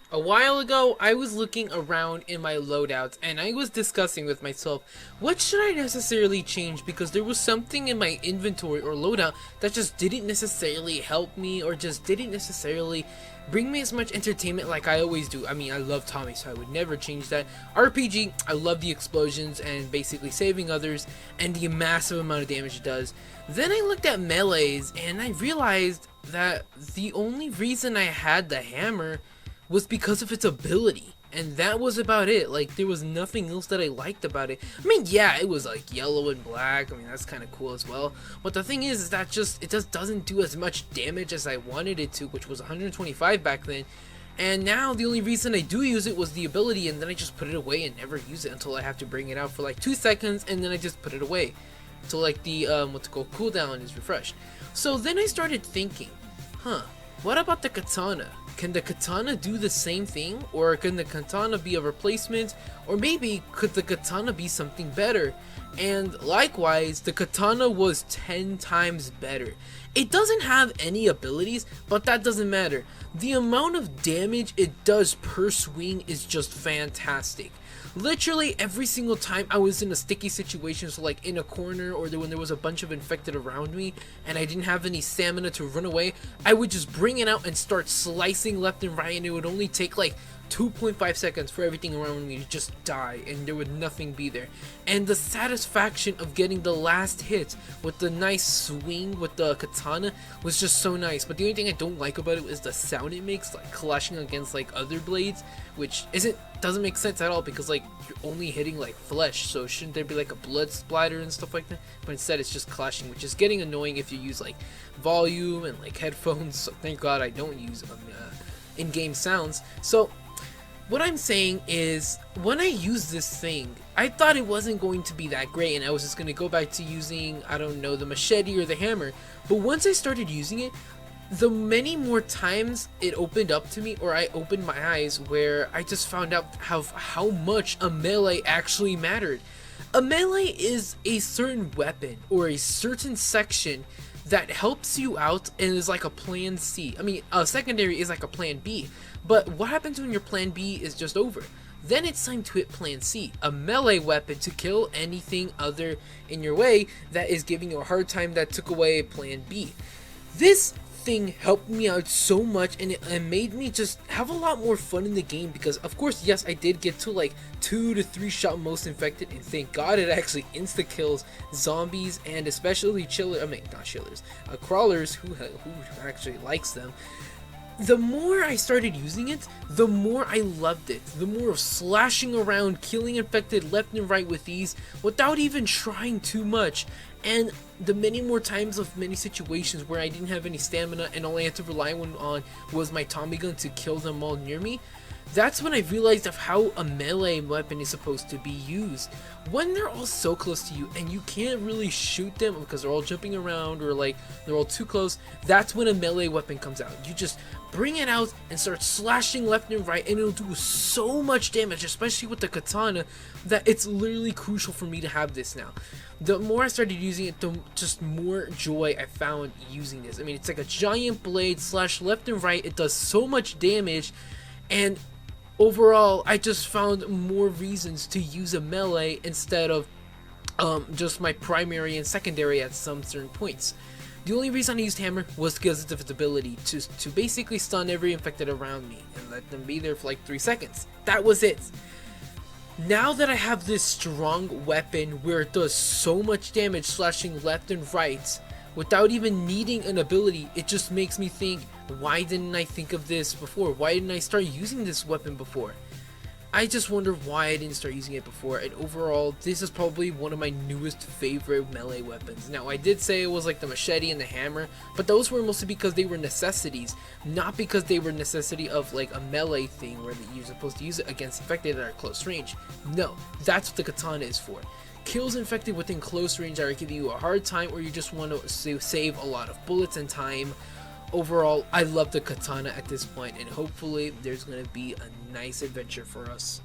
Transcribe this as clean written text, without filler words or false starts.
A while ago, I was looking around in my loadouts and I was discussing with myself, what should I necessarily change, because there was something in my inventory or loadout that just didn't necessarily help me or just didn't necessarily bring me as much entertainment like I always do. I mean, I love Tommy, so I would never change that. RPG, I love the explosions and basically saving others and the massive amount of damage it does. Then I looked at melees and I realized that the only reason I had the hammer was because of its ability. And that was about it. Like, there was nothing else that I liked about it. I mean, yeah, it was like yellow and black. I mean, that's kind of cool as well. But the thing is that it just doesn't do as much damage as I wanted it to, which was 125 back then. And now the only reason I do use it was the ability, and then I just put it away and never use it until I have to bring it out for like 2 seconds, and then I just put it away until like the what's it called, cooldown is refreshed. So then I started thinking, what about the katana? Can the katana do the same thing? Or can the katana be a replacement? Or maybe could the katana be something better? And likewise, the katana was 10 times better. It doesn't have any abilities, but that doesn't matter. The amount of damage it does per swing is just fantastic. Literally every single time I was in a sticky situation, so like in a corner or when there was a bunch of infected around me and I didn't have any stamina to run away, I would just bring it out and start slicing left and right, and it would only take like 2.5 seconds for everything around me to just die and there would nothing be there. And the satisfaction of getting the last hit with the nice swing with the katana was just so nice. But the only thing I don't like about it is the sound it makes, like clashing against like other blades, which doesn't make sense at all, because like you're only hitting like flesh, so shouldn't there be like a blood splatter and stuff like that? But instead it's just clashing, which is getting annoying if you use like volume and like headphones. So thank god I don't use in-game sounds. So what I'm saying is, when I use this thing, I thought it wasn't going to be that great and I was just going to go back to using, I don't know, the machete or the hammer. But once I started using it, the many more times it opened up to me, or I opened my eyes, where I just found out how much a melee actually mattered. A melee is a certain weapon or a certain section that helps you out and is like a plan C. I mean, a secondary is like a plan B. But what happens when your plan B is just over? Then it's time to hit plan C, a melee weapon to kill anything other in your way that is giving you a hard time that took away plan B. This thing helped me out so much, and it made me just have a lot more fun in the game, because of course, yes, I did get to like 2 to 3 shot most infected, and thank god it actually insta kills zombies and especially crawlers who actually likes them. The more I started using it, the more I loved it. The more of slashing around, killing infected left and right with ease, without even trying too much. And the many more times of many situations where I didn't have any stamina and all I had to rely on was my Tommy gun to kill them all near me. That's when I realized of how a melee weapon is supposed to be used. When they're all so close to you and you can't really shoot them because they're all jumping around or like they're all too close, that's when a melee weapon comes out. You just bring it out and start slashing left and right, and it'll do so much damage, especially with the katana, that it's literally crucial for me to have this now. The more I started using it, the just more joy I found using this. I mean, it's like a giant blade slash left and right. It does so much damage, and overall, I just found more reasons to use a melee instead of just my primary and secondary at some certain points. The only reason I used hammer was because of its ability to basically stun every infected around me and let them be there for like 3 seconds. That was it. Now that I have this strong weapon where it does so much damage slashing left and right without even needing an ability, it just makes me think, why didn't I think of this before? Why didn't I start using this weapon before? I just wonder why I didn't start using it before, and overall, this is probably one of my newest favorite melee weapons. Now, I did say it was like the machete and the hammer, but those were mostly because they were necessities, not because they were necessity of like a melee thing where you're supposed to use it against infected at close range. No, that's what the katana is for. Kills infected within close range that are giving you a hard time, or you just want to save a lot of bullets and time. Overall, I love the katana at this point, and hopefully there's going to be a nice adventure for us.